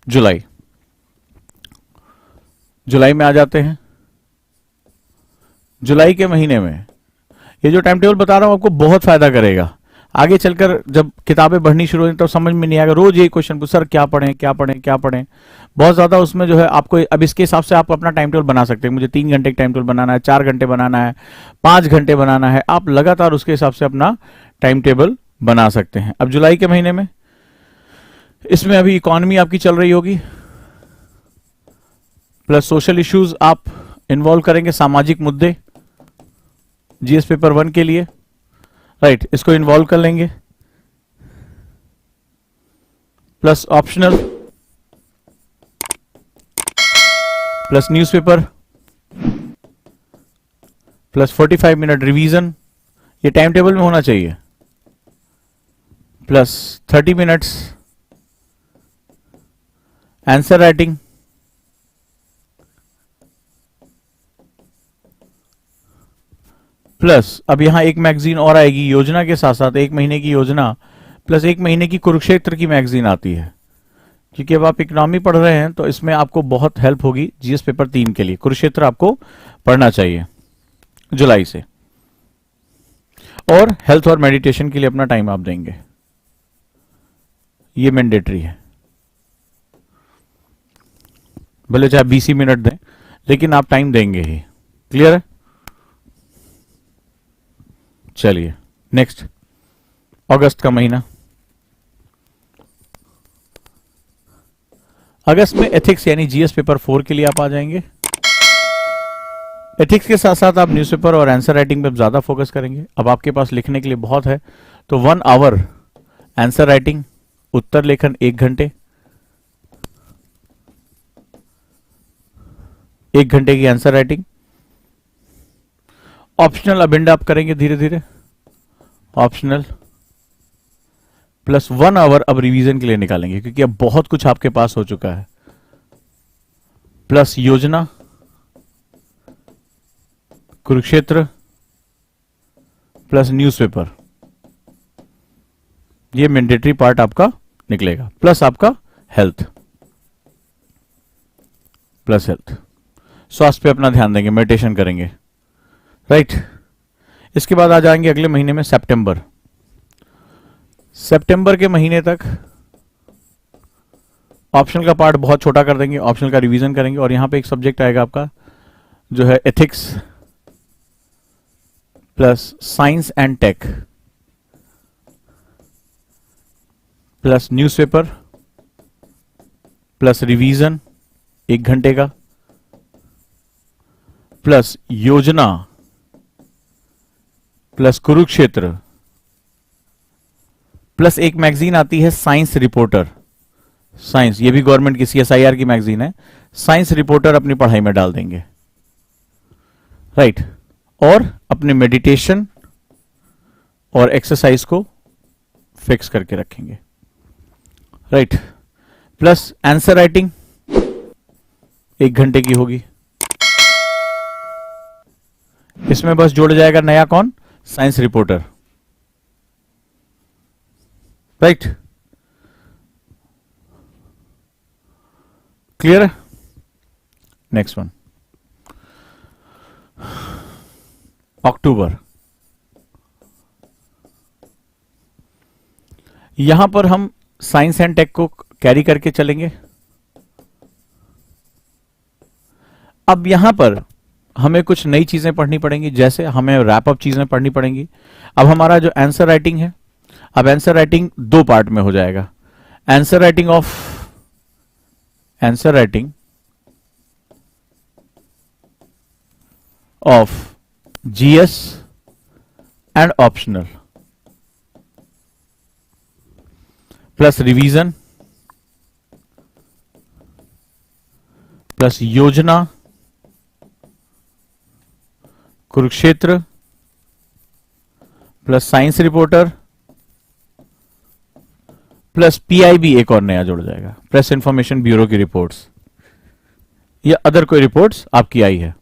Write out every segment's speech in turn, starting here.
जुलाई। जुलाई में आ जाते हैं। जुलाई के महीने में ये जो टाइम टेबल बता रहा हूं आपको बहुत फायदा करेगा। आगे चलकर जब किताबें बढ़नी शुरू होती तब समझ में नहीं आएगा, रोज यही क्वेश्चन पूछ, सर क्या पढ़ें क्या पढ़ें क्या पढ़ें। बहुत ज्यादा उसमें जो है आपको, अब इसके हिसाब से आप अपना टाइम टेबल बना सकते हैं। मुझे 3 घंटे का टाइम टेबल बनाना है, 4 घंटे बनाना है, 5 घंटे बनाना है, आप लगातार उसके हिसाब से अपना टाइम टेबल बना सकते हैं। अब जुलाई के महीने में इसमें अभी इकोनॉमी आपकी चल रही होगी, प्लस सोशल इश्यूज आप इन्वॉल्व करेंगे, सामाजिक मुद्दे जीएस पेपर 1 के लिए, राइट, इसको इन्वॉल्व कर लेंगे। Plus optional, plus newspaper, plus 45 minute revision, ये टाइम टेबल में होना चाहिए, plus 30 minutes answer writing, plus अब यहां एक मैगजीन और आएगी योजना के साथ साथ, 1 महीने की योजना प्लस 1 महीने की कुरुक्षेत्र की मैगजीन आती है, क्योंकि अब आप इकोनॉमी पढ़ रहे हैं तो इसमें आपको बहुत हेल्प होगी। जीएस पेपर 3 के लिए कुरुक्षेत्र आपको पढ़ना चाहिए जुलाई से। और हेल्थ और मेडिटेशन के लिए अपना टाइम आप देंगे, ये मैंडेटरी है, भले चाहे 20 मिनट दें लेकिन आप टाइम देंगे ही। क्लियर है? चलिए नेक्स्ट, अगस्त का महीना। अगस्त में एथिक्स यानी जीएस पेपर 4 के लिए आप आ जाएंगे। एथिक्स के साथ साथ आप न्यूज़पेपर और आंसर राइटिंग पे ज्यादा फोकस करेंगे। अब आपके पास लिखने के लिए बहुत है, तो 1 आवर आंसर राइटिंग, उत्तर लेखन 1 घंटे, 1 घंटे की आंसर राइटिंग। ऑप्शनल अब एंड आप करेंगे धीरे धीरे, ऑप्शनल प्लस 1 आवर अब रिवीजन के लिए निकालेंगे, क्योंकि अब बहुत कुछ आपके पास हो चुका है। Plus Yojana, Kurukshetra, plus newspaper, ये मैंडेटरी पार्ट आपका निकलेगा। प्लस आपका हेल्थ, प्लस हेल्थ, स्वास्थ्य पे अपना ध्यान देंगे, मेडिटेशन करेंगे, राइट। इसके बाद आ जाएंगे अगले महीने में सितंबर। सितंबर के महीने तक ऑप्शनल का पार्ट बहुत छोटा कर देंगे, ऑप्शनल का रिवीजन करेंगे, और यहां पे एक सब्जेक्ट आएगा आपका जो है ethics plus science and tech plus newspaper plus revision 1 घंटे का, plus Yojana plus Kurukshetra, plus एक मैगजीन आती है साइंस रिपोर्टर, साइंस, ये भी गवर्नमेंट की सीएसआईआर की मैगजीन है, साइंस रिपोर्टर अपनी पढ़ाई में डाल देंगे, राइट। और अपने मेडिटेशन और एक्सरसाइज को फिक्स करके रखेंगे, राइट। प्लस आंसर राइटिंग 1 घंटे की होगी। इसमें बस जोड़ जाएगा नया कौन, साइंस रिपोर्टर, राइट। क्लियर है? नेक्स्ट वन, अक्टूबर। यहां पर हम साइंस एंड टेक को कैरी करके चलेंगे। अब यहां पर हमें कुछ नई चीजें पढ़नी पड़ेंगी, जैसे हमें रैप अप चीजें पढ़नी पड़ेंगी। अब हमारा जो आंसर राइटिंग है, अब आंसर राइटिंग 2 पार्ट में हो जाएगा। Answer writing of GS and optional plus revision plus Yojana, Kurukshetra plus science reporter plus PIB, एक और नया जुड़ जाएगा, प्रेस इंफॉर्मेशन ब्यूरो की रिपोर्ट्स या अदर कोई रिपोर्ट्स आपकी आई है,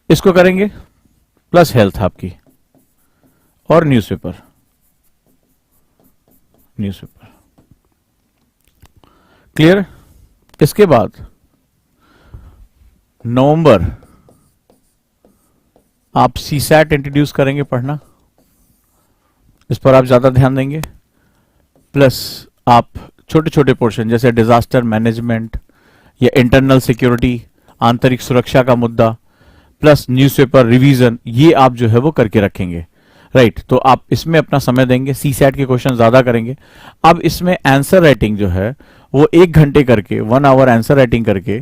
इसको करेंगे। प्लस हेल्थ आपकी और न्यूज़पेपर। क्लियर? इसके बाद नवंबर आप सीसैट इंट्रोड्यूस करेंगे पढ़ना, इस पर आप ज्यादा ध्यान देंगे। प्लस आप छोटे छोटे पोर्शन जैसे डिजास्टर मैनेजमेंट या इंटरनल सिक्योरिटी, आंतरिक सुरक्षा का मुद्दा, प्लस न्यूज़पेपर रिवीजन, ये आप जो है वो करके रखेंगे, राइट। तो आप इसमें अपना समय देंगे, सीसैट के क्वेश्चन ज्यादा करेंगे। अब इसमें आंसर राइटिंग जो है वो 1 घंटे करके, 1 आवर आंसर राइटिंग करके,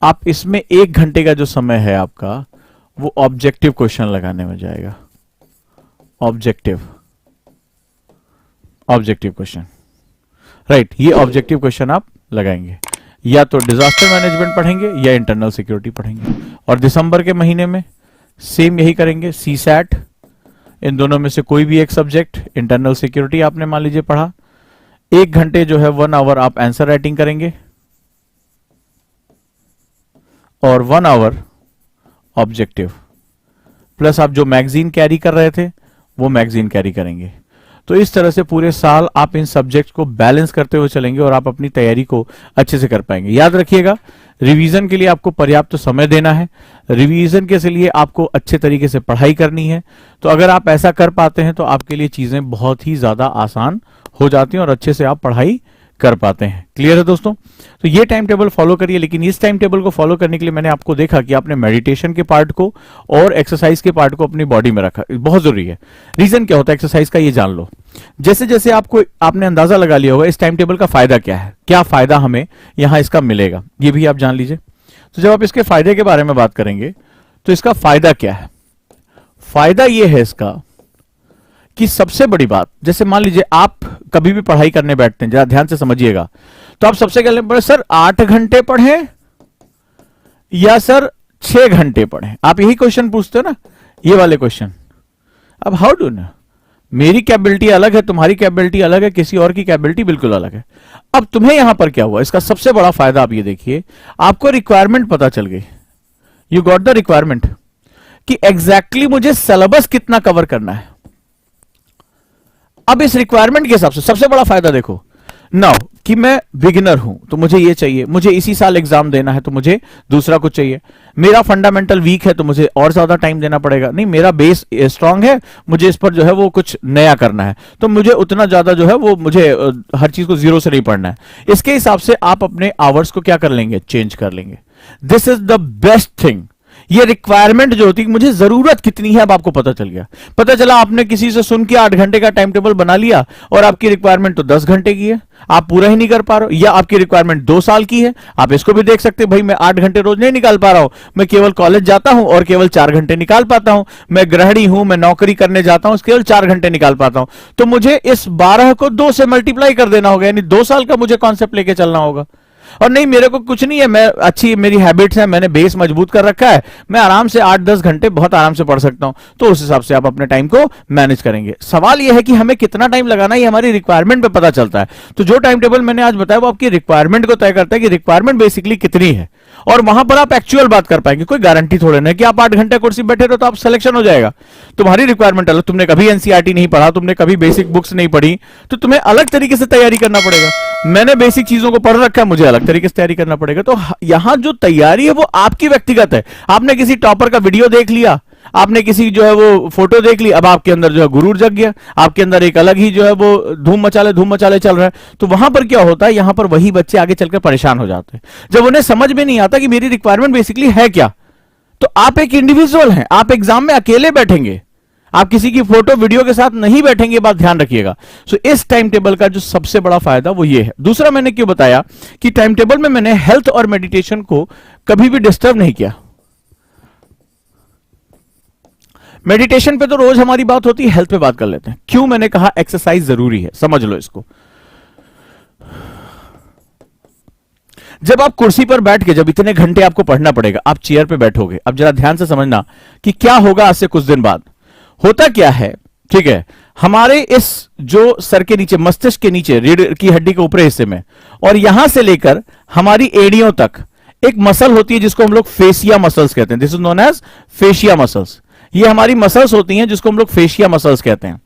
आप इसमें 1 घंटे का जो समय है आपका वो ऑब्जेक्टिव क्वेश्चन लगाने में जाएगा। Objective question, right. ये ऑब्जेक्टिव क्वेश्चन आप लगाएंगे, या तो डिजास्टर मैनेजमेंट पढ़ेंगे या इंटरनल सिक्योरिटी पढ़ेंगे। और दिसंबर के महीने में सेम यही करेंगे, सीसैट, इन दोनों में से कोई भी एक सब्जेक्ट, इंटरनल सिक्योरिटी आपने मान लीजिए पढ़ा, 1 घंटे जो है 1 आवर आप आंसर राइटिंग करेंगे और 1 आवर ऑब्जेक्टिव, प्लस आप जो मैगजीन कैरी कर रहे थे वो मैगजीन कैरी करेंगे। तो इस तरह से पूरे साल आप इन सब्जेक्ट को बैलेंस करते हुए चलेंगे और आप अपनी तैयारी को अच्छे से कर पाएंगे। याद रखिएगा, रिवीजन के लिए आपको पर्याप्त समय देना है, रिवीजन के लिए आपको अच्छे तरीके से पढ़ाई करनी है। तो अगर आप ऐसा कर पाते हैं तो आपके लिए चीजें बहुत ही ज्यादा आसान हो जाती हैं और अच्छे से आप पढ़ाई कर पाते हैं। क्लियर है दोस्तों? तो ये टाइम टेबल फॉलो करिए, लेकिन इस टाइम टेबल को फॉलो करने के लिए मैंने आपको देखा कि आपने मेडिटेशन के पार्ट को और एक्सरसाइज के पार्ट को अपनी बॉडी में रखा, बहुत जरूरी है। रीजन क्या होता है एक्सरसाइज का, ये जान लो। जैसे जैसे आपने अंदाजा लगा लिया होगा इस टाइम टेबल का फायदा क्या है, क्या फायदा हमें यहां इसका मिलेगा, ये भी आप जान लीजिए। तो जब आप इसके फायदे के बारे में बात करेंगे तो इसका फायदा क्या है? फायदा ये है इसका कि सबसे बड़ी बात, जैसे मान लीजिए आप कभी भी पढ़ाई करने बैठते हैं, जरा ध्यान से समझिएगा, तो आप सबसे पहले पढ़े सर 8 घंटे पढ़ें या सर 6 घंटे पढ़ें, आप यही क्वेश्चन पूछते हो ना, ये वाले क्वेश्चन। अब हाउ डू ना, मेरी कैपेबिलिटी अलग है, तुम्हारी कैपेबिलिटी अलग है, किसी और की कैपेबिलिटी बिल्कुल अलग है। अब तुम्हें यहां पर क्या हुआ, इसका सबसे बड़ा फायदा आप ये देखिए, आपको रिक्वायरमेंट पता चल गई, यू गॉट द रिक्वायरमेंट कि एग्जैक्टली मुझे सिलेबस कितना कवर करना है। अब इस रिक्वायरमेंट के हिसाब से सबसे बड़ा फायदा देखो, नाउ कि मैं बिगिनर हूं तो मुझे ये चाहिए, मुझे इसी साल एग्जाम देना है तो मुझे दूसरा कुछ चाहिए, मेरा फंडामेंटल वीक है तो मुझे और ज्यादा टाइम देना पड़ेगा, नहीं मेरा बेस स्ट्रांग है, मुझे इस पर जो है वो कुछ नया करना है, तो मुझे उतना ज्यादा जो है वो मुझे हर चीज को जीरो से नहीं पढ़ना है। इसके हिसाब से आप अपने आवर्स को क्या कर लेंगे, चेंज कर लेंगे। This is the best thing. ये रिक्वायरमेंट जो होती है, मुझे जरूरत कितनी है अब आपको पता चल गया। पता चला आपने किसी से सुन के 8 घंटे का टाइम टेबल बना लिया और आपकी रिक्वायरमेंट तो 10 घंटे की है, आप पूरा ही नहीं कर पा रहे हो, या आपकी रिक्वायरमेंट 2 साल की है, आप इसको भी देख सकते हैं, भाई मैं 8 घंटे रोज नहीं निकाल पा रहा हूं, मैं केवल कॉलेज जाता हूं और केवल 4 घंटे निकाल पाता हूं, मैं गृहिणी हूं, मैं नौकरी करने जाता हूं, केवल 4 घंटे निकाल पाता हूं, तो मुझे इस 12 को 2 से मल्टीप्लाई कर देना होगा, यानी 2 साल का मुझे कॉन्सेप्ट लेके चलना होगा। और नहीं मेरे को कुछ नहीं है, मैं अच्छी मेरी हैबिट्स है, मैंने बेस मजबूत कर रखा है, मैं आराम से 8-10 घंटे बहुत आराम से पढ़ सकता हूं, तो उस हिसाब से आप अपने टाइम को मैनेज करेंगे। सवाल यह है कि हमें कितना टाइम लगाना है, ये हमारी रिक्वायरमेंट पे पता चलता है। तो जो टाइम टेबल मैंने आज बताया वो आपकी रिक्वायरमेंट को तय करता है कि रिक्वायरमेंट बेसिकली कितनी है, और वहां पर आप एक्चुअल बात कर पाएंगे। कोई गारंटी थोड़े ना कि आप 8 घंटे कुर्सी बैठे रहो तो आप सिलेक्शन हो जाएगा। तुम्हारी रिक्वायरमेंट अलग, तुमने कभी एनसीईआरटी नहीं पढ़ा, तुमने कभी बेसिक बुक्स नहीं पढ़ी, तो तुम्हें अलग तरीके से तैयारी करना पड़ेगा। मैंने बेसिक चीजों को पढ़ रखा है, मुझे अलग तरीके से तैयारी करना पड़ेगा। तो यहां जो तैयारी है वो आपकी व्यक्तिगत है। आपने किसी टॉपर का वीडियो देख लिया, आपने किसी जो है वो फोटो देख ली, अब आपके अंदर जो है गुरूर जग गया, आपके अंदर एक अलग ही जो है वो धूम मचाले चल रहा है। तो वहां पर क्या होता है, यहां पर वही बच्चे आगे चलकर परेशान हो जाते हैं, जब उन्हें समझ में नहीं आता कि मेरी रिक्वायरमेंट बेसिकली है क्या। तो आप एक इंडिविजुअल हैं, आप एग्जाम में अकेले बैठेंगे, आप किसी की फोटो वीडियो के साथ नहीं बैठेंगे, बात ध्यान रखिएगा। सो इस टाइम टेबल का जो सबसे बड़ा फायदा वो ये है। दूसरा मैंने क्यों बताया कि टाइम टेबल में मैंने हेल्थ और मेडिटेशन को कभी भी डिस्टर्ब नहीं किया। मेडिटेशन पे तो रोज हमारी बात होती है, हेल्थ पे बात कर लेते हैं। क्यों मैंने कहा एक्सरसाइज जरूरी है, समझ लो इसको। जब आप कुर्सी पर बैठ के, जब इतने घंटे आपको पढ़ना पड़ेगा, आप चेयर पे बैठोगे, अब जरा ध्यान से समझना कि क्या होगा आज से कुछ दिन बाद। होता क्या है, ठीक है, हमारे इस जो सर के नीचे, मस्तिष्क के नीचे, रीढ़ की हड्डी के ऊपरी हिस्से में, और यहां से लेकर हमारी एड़ियों तक एक मसल होती है जिसको हम लोग फेशिया मसल्स कहते हैं। This is known as fascia muscles. ये हमारी मसल्स होती हैं जिसको हम लोग फेशिया मसल्स कहते हैं।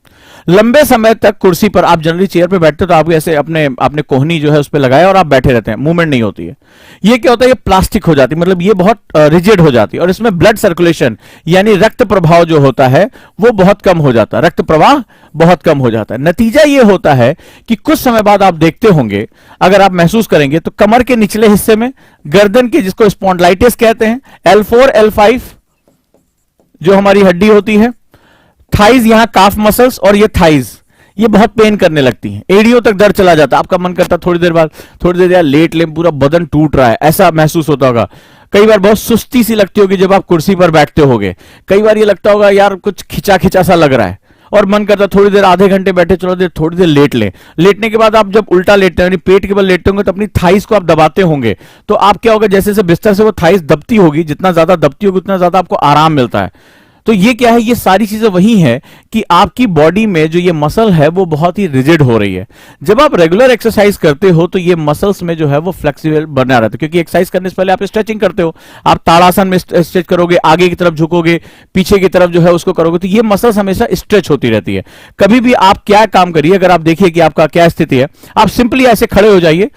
लंबे समय तक कुर्सी पर, आप जनरली चेयर पे बैठते हो तो आप ऐसे अपने कोहनी जो है उस पर लगाए और आप बैठे रहते हैं, मूवमेंट नहीं होती है। ये क्या होता है, ये प्लास्टिक हो जाती है, मतलब ये बहुत रिजिड हो जाती है, और इसमें ब्लड सर्कुलेशन यानी रक्त प्रभाव जो होता है वो बहुत कम हो जाता है, रक्त प्रवाह बहुत कम हो जाता है। नतीजा ये होता है कि कुछ समय बाद आप देखते होंगे, अगर आप महसूस करेंगे तो कमर के निचले हिस्से में, गर्दन के, जिसको स्पॉन्डिलाइटिस कहते हैं, L4 L5 जो हमारी हड्डी होती है, थाइज, यहां काफ मसल्स और ये थाइज, ये बहुत पेन करने लगती हैं, एड़ियों तक दर्द चला जाता है। आपका मन करता है थोड़ी देर बाद, थोड़ी देर यार लेट ले, पूरा बदन टूट रहा है, ऐसा महसूस होता होगा। कई बार बहुत सुस्ती सी लगती होगी जब आप कुर्सी पर बैठते होगे। कई बार ये लगता होगा यार कुछ खिंचा खिंचा सा लग रहा है, और मन करता थोड़ी देर, आधे घंटे बैठे, चलो देर थोड़ी देर लेट लें। लेटने के बाद आप जब उल्टा लेटते हैं, यानी पेट के बल लेटते होंगे, तो अपनी थाइस को आप दबाते होंगे, तो आप क्या होगा, जैसे जैसे बिस्तर से वो थाइस दबती होगी, जितना ज्यादा दबती होगी उतना ज्यादा आपको आराम मिलता है। तो ये क्या है, ये सारी चीजें वही है कि आपकी बॉडी में जो ये मसल है वो बहुत ही रिजिड हो रही है। जब आप रेगुलर एक्सरसाइज करते हो तो ये मसल्स में जो है वो फ्लेक्सिबल बना रहता है, क्योंकि एक्सरसाइज करने से पहले आप स्ट्रेचिंग करते हो, आप ताड़ासन में स्ट्रेच करोगे, आगे की तरफ झुकोगे, पीछे की तरफ जो है उसको करोगे, तो ये मसल्स हमेशा स्ट्रेच होती रहती है। कभी भी आप क्या काम करिए, अगर आप देखिए कि आपका क्या स्थिति है, आप सिंपली ऐसे खड़े हो जाइए,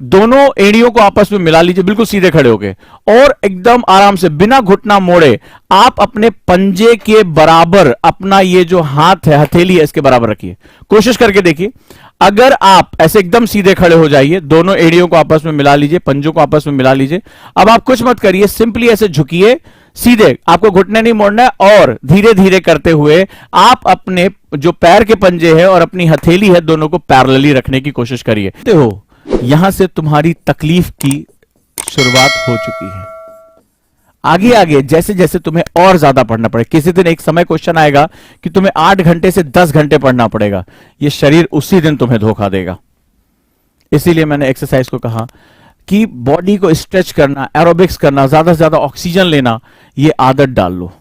दोनों एड़ियों को आपस में मिला लीजिए, बिल्कुल सीधे खड़े होके, और एकदम आराम से बिना घुटना मोड़े आप अपने पंजे के बराबर अपना ये जो हाथ है, हथेली है, इसके बराबर रखिए। कोशिश करके देखिए, अगर आप ऐसे एकदम सीधे खड़े हो जाइए, दोनों एड़ियों को आपस में मिला लीजिए, पंजों को आपस में मिला लीजिए। अब आप कुछ मत करिए, सिंपली ऐसे झुकिए सीधे, आपको घुटने नहीं मोड़ना है, और धीरे धीरे करते हुए आप अपने जो पैर के पंजे है और अपनी हथेली है, दोनों को पैरेलली रखने की कोशिश करिए। देखो, यहां से तुम्हारी तकलीफ की शुरुआत हो चुकी है। आगे आगे जैसे जैसे तुम्हें और ज्यादा पढ़ना पड़े, किसी दिन एक समय क्वेश्चन आएगा कि तुम्हें 8 घंटे से 10 घंटे पढ़ना पड़ेगा, ये शरीर उसी दिन तुम्हें धोखा देगा। इसीलिए मैंने एक्सरसाइज को कहा कि बॉडी को स्ट्रेच करना, एरोबिक्स करना, ज्यादा से ज्यादा ऑक्सीजन लेना, ये आदत डाल लो।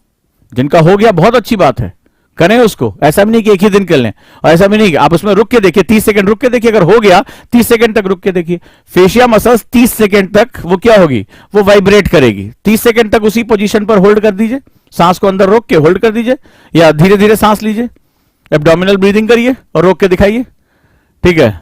जिनका हो गया बहुत अच्छी बात है, करें उसको, ऐसा भी नहीं कि एक ही दिन कर लें, और ऐसा भी नहीं कि आप उसमें रुक के देखिए, 30 सेकंड रुक के देखिए, अगर हो गया 30 सेकंड तक रुक के देखिए। फेशिया मसल्स 30 सेकंड तक वो क्या होगी, वो वाइब्रेट करेगी। 30 सेकंड तक उसी पोजीशन पर होल्ड कर दीजिए, सांस को अंदर रोक के होल्ड कर दीजिए, या धीरे धीरे सांस लीजिए, एब्डोमिनल ब्रीदिंग करिए और रोक के दिखाइए, ठीक है।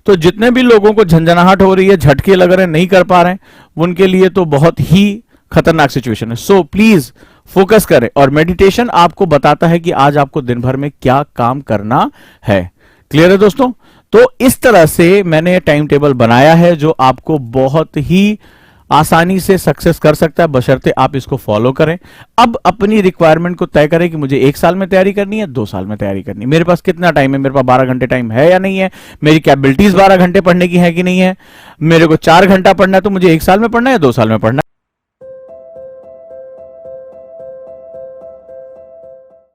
तो जितने भी लोगों को झंझनाहट हो रही है, झटके लग रहे हैं, नहीं कर पा रहे हैं, उनके लिए तो बहुत ही खतरनाक सिचुएशन है। सो प्लीज फोकस करें, और मेडिटेशन आपको बताता है कि आज आपको दिन भर में क्या काम करना है। क्लियर है दोस्तों? तो इस तरह से मैंने टाइम टेबल बनाया है जो आपको बहुत ही आसानी से सक्सेस कर सकता है, बशर्ते आप इसको फॉलो करें। अब अपनी रिक्वायरमेंट को तय करें कि मुझे 1 साल में तैयारी करनी है, 2 साल में तैयारी करनी है, मेरे पास कितना टाइम है, मेरे पास 12 घंटे टाइम है या नहीं है, मेरी कैपेबिलिटीज 12 घंटे पढ़ने की है कि नहीं है, मेरे को 4 घंटा पढ़ना है तो मुझे 1 साल में पढ़ना है या 2 साल में पढ़ना है।